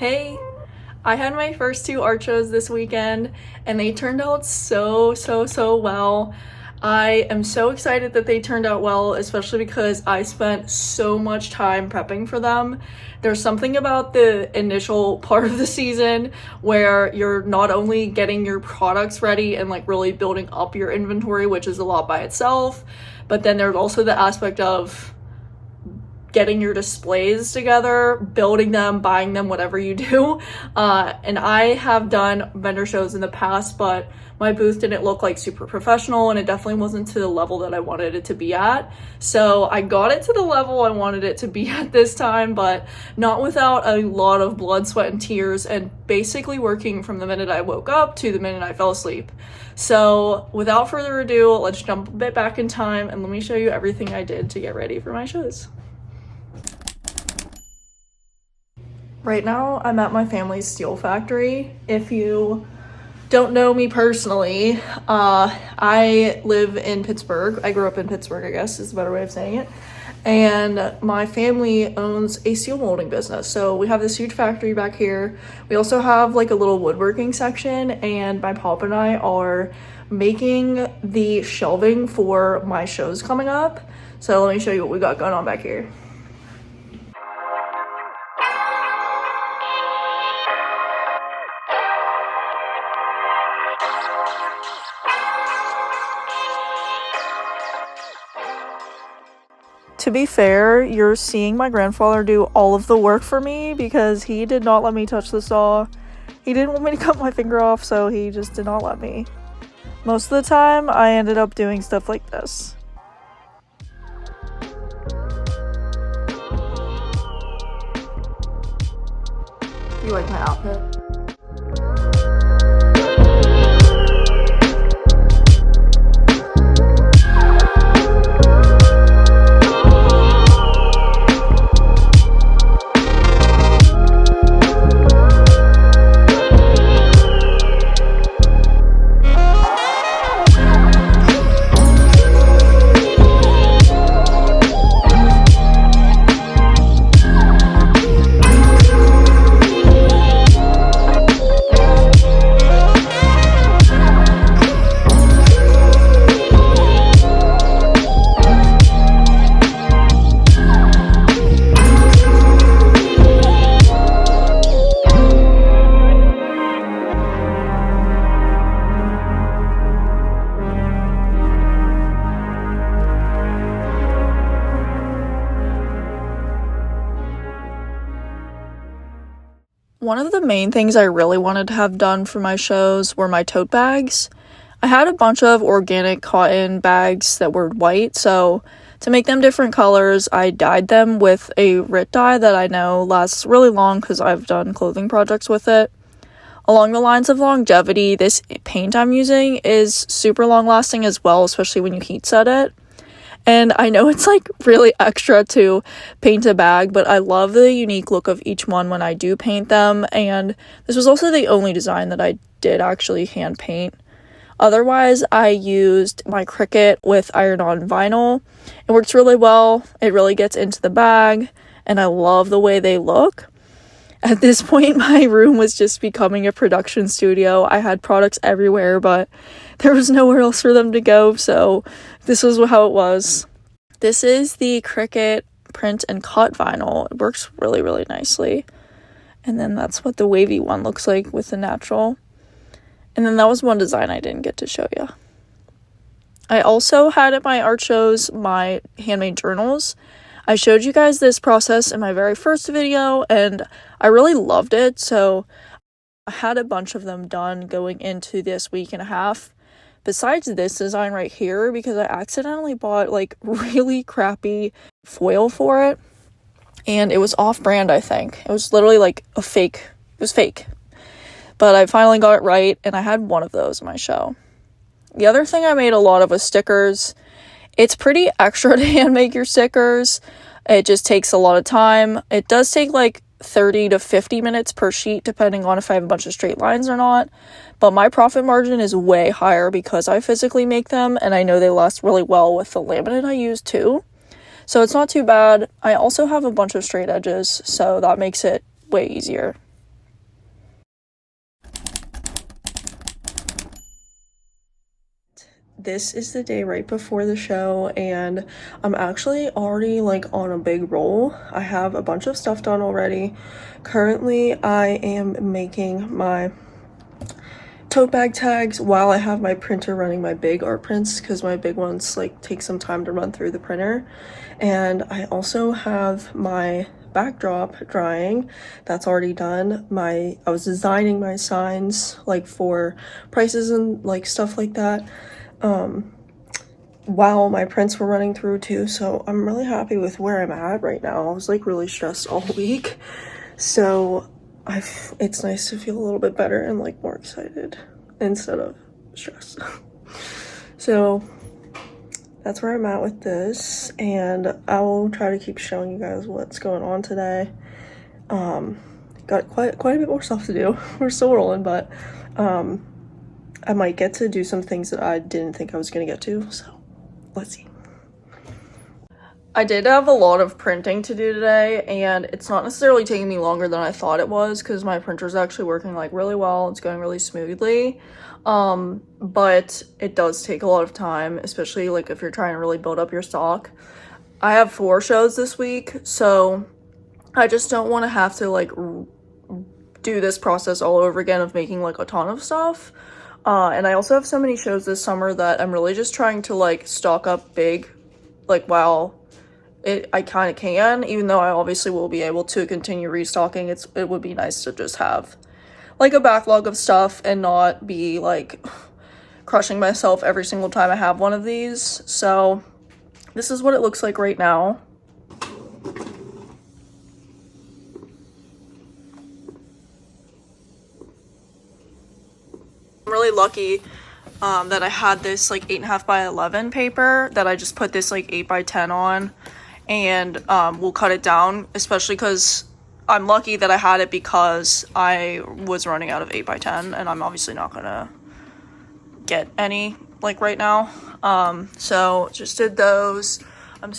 Hey, I had my first two art shows this weekend and they turned out so well. I am so excited that they turned out well, especially because I spent so much time prepping for them. There's something about the initial part of the season where you're not only getting your products ready and like really building up your inventory, which is a lot by itself, but then there's also the aspect of getting your displays together, building them, buying them, whatever you do. And I have done vendor shows in the past, but my booth didn't look like super professional and it definitely wasn't to the level that I wanted it to be at. So I got it to the level I wanted it to be at this time, but not without a lot of blood, sweat, and tears, and basically working from the minute I woke up to the minute I fell asleep. So without further ado, let's jump a bit back in time and let me show you everything I did to get ready for my shows. Right now, I'm at my family's steel factory. If you don't know me personally, I live in Pittsburgh. I grew up in Pittsburgh, I guess is a better way of saying it. And my family owns a steel molding business. So we have this huge factory back here. We also have like a little woodworking section, and my pop and I are making the shelving for my shows coming up. So let me show you what we got going on back here. To be fair, you're seeing my grandfather do all of the work for me because he did not let me touch the saw. He didn't want me to cut my finger off, so he just did not let me. Most of the time, I ended up doing stuff like this. You like my outfit? One of the main things I really wanted to have done for my shows were my tote bags. I had a bunch of organic cotton bags that were white, so to make them different colors, I dyed them with a RIT dye that I know lasts really long because I've done clothing projects with it. Along the lines of longevity, this paint I'm using is super long lasting as well, especially when you heat set it. And I know it's like really extra to paint a bag, but I love the unique look of each one when I do paint them. And this was also the only design that I did actually hand paint. Otherwise, I used my Cricut with iron-on vinyl. It works really well. It really gets into the bag, and I love the way they look. At this point, my room was just becoming a production studio. I had products everywhere, but there was nowhere else for them to go, so this was how it was. This is the Cricut print and cut vinyl. It works really nicely. And then that's what the wavy one looks like with the natural. And then that was one design I didn't get to show you. I also had at my art shows my handmade journals. I showed you guys this process in my very first video, and I really loved it, so I had a bunch of them done going into this week and a half. Besides this design right here, because I accidentally bought like really crappy foil for it, and it was off-brand, I think. It was literally like a fake. It was fake. But I finally got it right, and I had one of those in my show. The other thing I made a lot of was stickers. It's pretty extra to hand make your stickers. It just takes a lot of time. It does take like 30 to 50 minutes per sheet, depending on if I have a bunch of straight lines or not. But my profit margin is way higher because I physically make them, and I know they last really well with the laminate I use too. So it's not too bad. I also have a bunch of straight edges, so that makes it way easier. this is the day right before the show, and I'm actually already like on a big roll. I have a bunch of stuff done already. Currently, I am making my tote bag tags while I have my printer running my big art prints, because my big ones like take some time to run through the printer. And I also have my backdrop drying. That's already done. I was designing my signs like for prices and like stuff like that while my prints were running through too, so I'm really happy with where I'm at right now. I was like really stressed all week, so it's nice to feel a little bit better and like more excited instead of stressed. So that's where I'm at with this, and I will try to keep showing you guys what's going on today. Got quite a bit more stuff to do. We're still rolling, but I might get to do some things that I didn't think I was gonna get to, so let's see. I did have a lot of printing to do today, and it's not necessarily taking me longer than I thought it was because my printer's actually working like really well. It's going really smoothly, but it does take a lot of time, especially like if you're trying to really build up your stock. I have 4 shows this week, so I just don't want to have to like do this process all over again of making like a ton of stuff. And I also have so many shows this summer that I'm really just trying to like stock up big, like while I kind of can, even though I obviously will be able to continue restocking. It would be nice to just have like a backlog of stuff and not be like crushing myself every single time I have one of these. So this is what it looks like right now. I'm really lucky that I had this like 8.5 by 11 paper that I just put this like 8 by 10 on, and we'll cut it down, especially because I'm lucky that I had it because I was running out of 8 by 10 and I'm obviously not gonna get any like right now. So just did those. I'm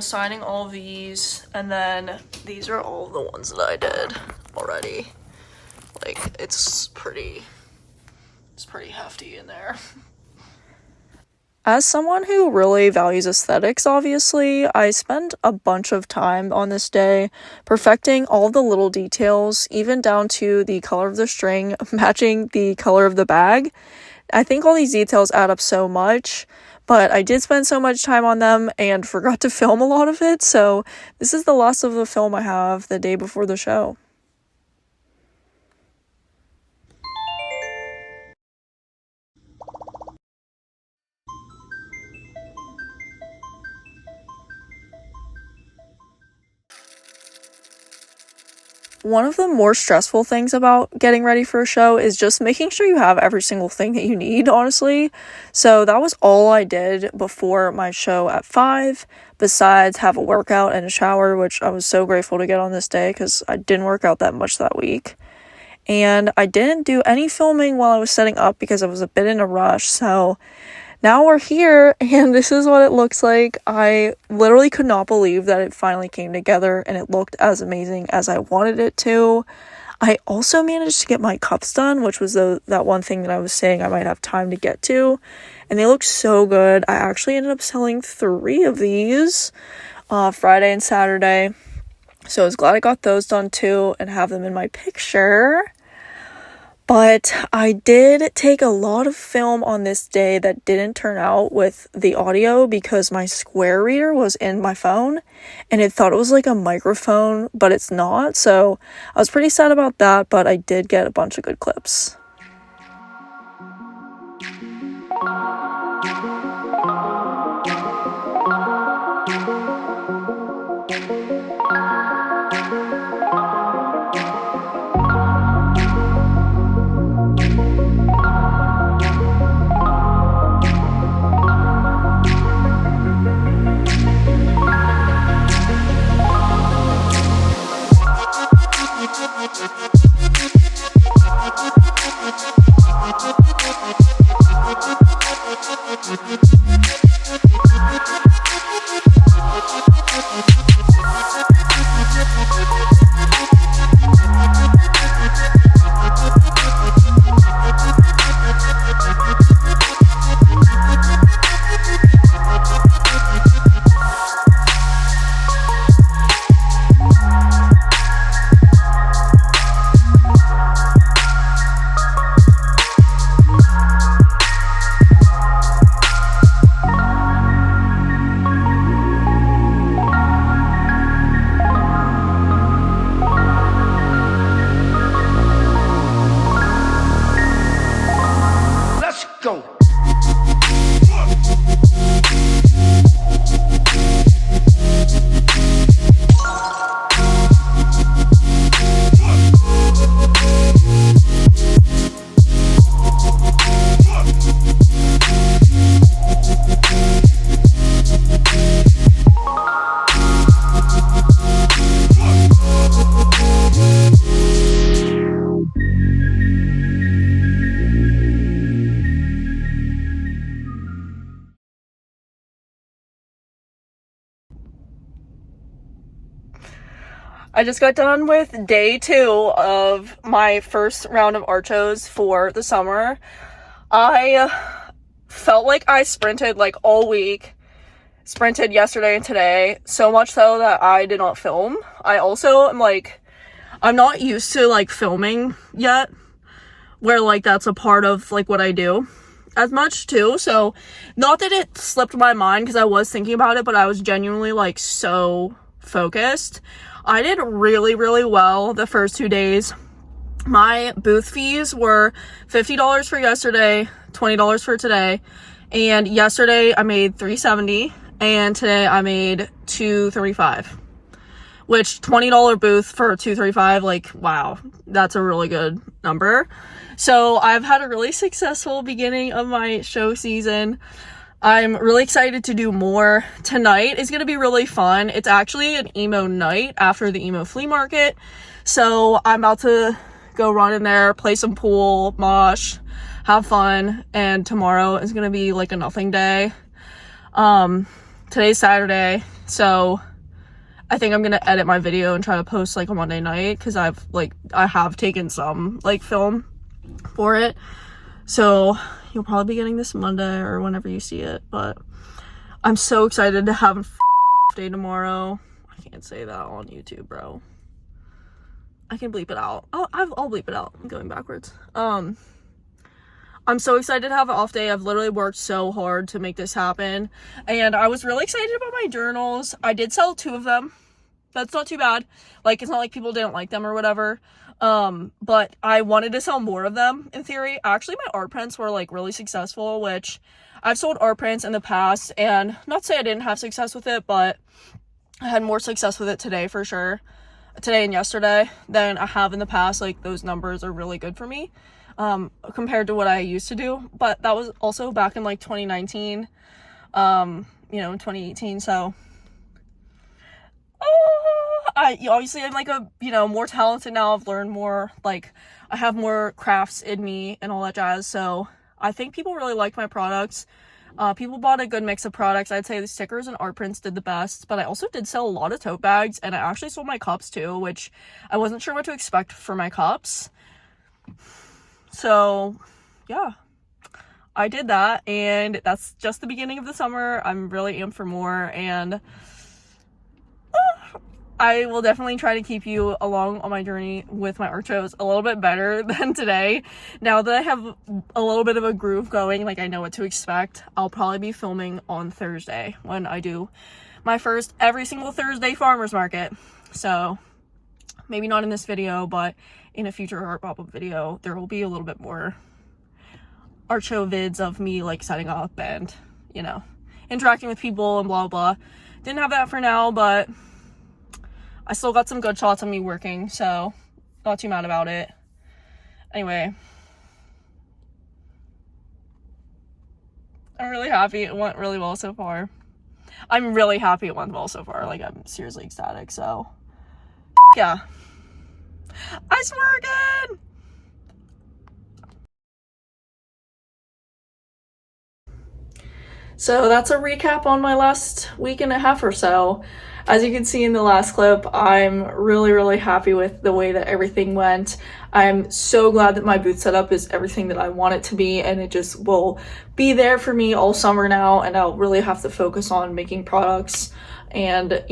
signing all these, and then these are all the ones that I did already. Like it's pretty hefty in there. As someone who really values aesthetics, obviously, I spent a bunch of time on this day perfecting all the little details, even down to the color of the string matching the color of the bag. I think all these details add up so much, but I did spend so much time on them and forgot to film a lot of it, so this is the last of the film I have the day before the show. One of the more stressful things about getting ready for a show is just making sure you have every single thing that you need, honestly. So that was all I did before my show at 5, besides have a workout and a shower, which I was so grateful to get on this day because I didn't work out that much that week. And I didn't do any filming while I was setting up because I was a bit in a rush, so now we're here, and this is what it looks like. I literally could not believe that it finally came together, and it looked as amazing as I wanted it to. I also managed to get my cups done, which was that one thing that I was saying I might have time to get to, and they look so good. I actually ended up selling 3 of these Friday and Saturday, so I was glad I got those done too and have them in my picture. But I did take a lot of film on this day that didn't turn out with the audio because my Square reader was in my phone and it thought it was like a microphone, but it's not. So I was pretty sad about that, but I did get a bunch of good clips. I just got done with day 2 of my first round of art shows for the summer. I felt like I sprinted like all week. Sprinted yesterday and today, so much so that I did not film. I also am like, I'm not used to like filming yet, where like that's a part of like what I do as much too. So not that it slipped my mind, because I was thinking about it, but I was genuinely like so focused. I did really, really well the first 2 days. My booth fees were $50 for yesterday, $20 for today, and yesterday I made $370 and today I made $235, which $20 booth for $235, like, wow, that's a really good number. So I've had a really successful beginning of my show season. I'm really excited to do more. Tonight is going to be really fun. It's actually an emo night after the emo flea market. So I'm about to go run in there, play some pool, mosh, have fun. And tomorrow is going to be like a nothing day. Today's Saturday. So I think I'm going to edit my video and try to post like a Monday night, because I have taken some like film for it. So you'll probably be getting this Monday or whenever you see it, but I'm so excited to have a day tomorrow. I can't say that on YouTube, bro. I can bleep it out. I'll bleep it out. I'm going backwards. I'm so excited to have an off day. I've literally worked so hard to make this happen, and I was really excited about my journals. I did sell 2 of them. That's not too bad. Like, it's not like people didn't like them or whatever. But I wanted to sell more of them in theory. Actually, my art prints were like really successful, which I've sold art prints in the past, and not to say I didn't have success with it, but I had more success with it today for sure. Today and yesterday than I have in the past. Like, those numbers are really good for me, compared to what I used to do. But that was also back in like 2019, 2018. So, obviously I'm like more talented now. I've learned more, like I have more crafts in me and all that jazz. So I think people really like my products. People bought a good mix of products. I'd say the stickers and art prints did the best, but I also did sell a lot of tote bags, and I actually sold my cups too, which I wasn't sure what to expect for my cups. So yeah, I did that, and that's just the beginning of the summer. I'm really amped for more, and I will definitely try to keep you along on my journey with my art shows a little bit better than today. Now that I have a little bit of a groove going, like I know what to expect, I'll probably be filming on Thursday when I do my first every single Thursday farmers market. So maybe not in this video, but in a future art pop-up video, there will be a little bit more art show vids of me like setting up and, interacting with people and blah, blah. Didn't have that for now, but I still got some good shots of me working, so not too mad about it. Anyway, I'm really happy it went really well so far. I'm really happy it went well so far. Like, I'm seriously ecstatic, so yeah. I swear again! So that's a recap on my last week and a half or so. As you can see in the last clip, I'm really, really happy with the way that everything went. I'm so glad that my booth setup is everything that I want it to be, and it just will be there for me all summer now, and I'll really have to focus on making products. And,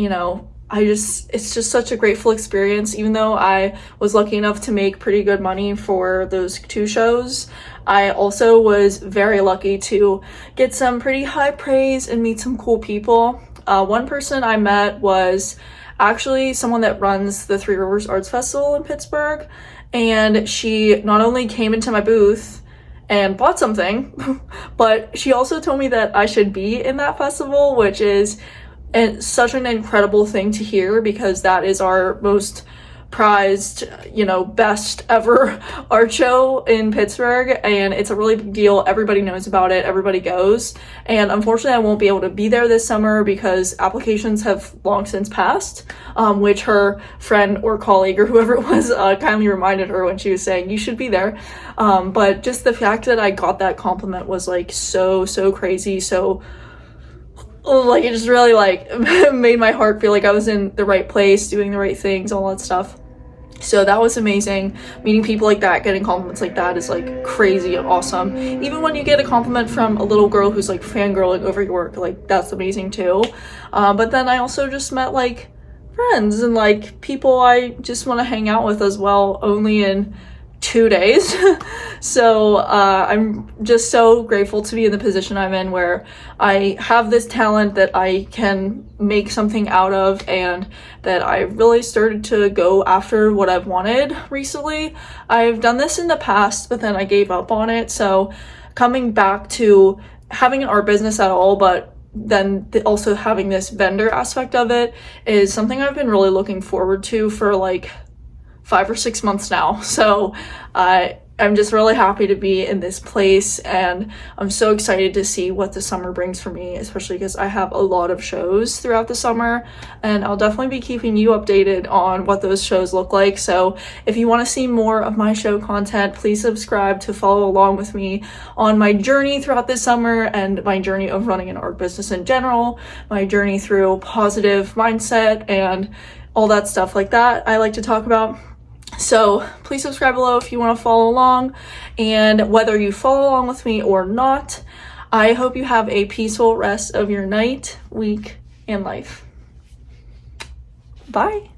it's just such a grateful experience. Even though I was lucky enough to make pretty good money for those 2 shows, I also was very lucky to get some pretty high praise and meet some cool people. One person I met was actually someone that runs the Three Rivers Arts Festival in Pittsburgh, and she not only came into my booth and bought something, but she also told me that I should be in that festival, which is such an incredible thing to hear, because that is our most prized, best ever art show in Pittsburgh, and it's a really big deal. Everybody knows about it, everybody goes, and unfortunately I won't be able to be there this summer because applications have long since passed, which her friend or colleague or whoever it was kindly reminded her when she was saying you should be there. But just the fact that I got that compliment was like so crazy, so like it just really like made my heart feel like I was in the right place, doing the right things, all that stuff. So that was amazing. Meeting people like that, getting compliments like that is like crazy and awesome. Even when you get a compliment from a little girl who's like fangirling over your work, like that's amazing too. But then I also just met like friends and like people I just want to hang out with as well, only in 2 days. So I'm just so grateful to be in the position I'm in where I have this talent that I can make something out of, and that I really started to go after what I've wanted recently. I've done this in the past, but then I gave up on it. So coming back to having an art business at all, but then also having this vendor aspect of it is something I've been really looking forward to for like 5 or 6 months now. So I'm just really happy to be in this place, and I'm so excited to see what the summer brings for me, especially because I have a lot of shows throughout the summer, and I'll definitely be keeping you updated on what those shows look like. So if you want to see more of my show content, please subscribe to follow along with me on my journey throughout this summer and my journey of running an art business in general, my journey through positive mindset and all that stuff like that I like to talk about. So please subscribe below if you want to follow along, and whether you follow along with me or not, I hope you have a peaceful rest of your night, week, and life. Bye.